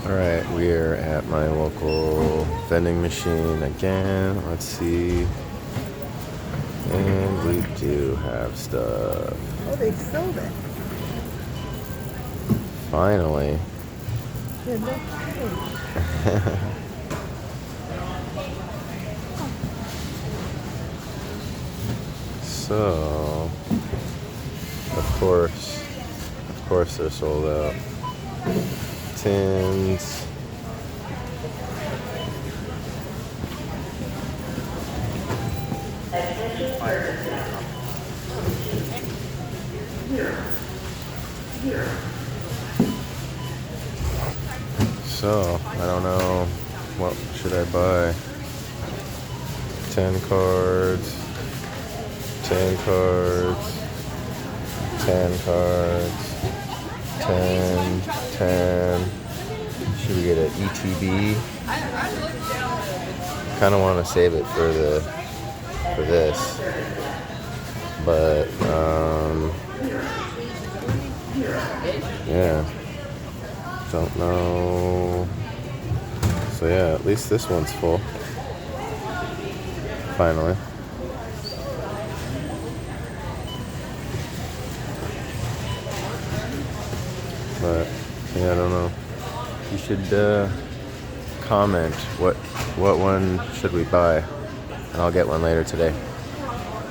Alright, we're at my local vending machine again. Let's see. And we do have stuff. Oh, they filled it. Finally. Yeah, no kidding. So, of course they're sold out. Tins. So, I don't know, what should I buy? 10 cards, 10 cards, 10 cards, 10, 10. Should we get an ETB? Kind of want to save it for this, but yeah, don't know. So yeah, at least this one's full. Finally. But yeah, I don't know. You should comment what one should we buy, and I'll get one later today.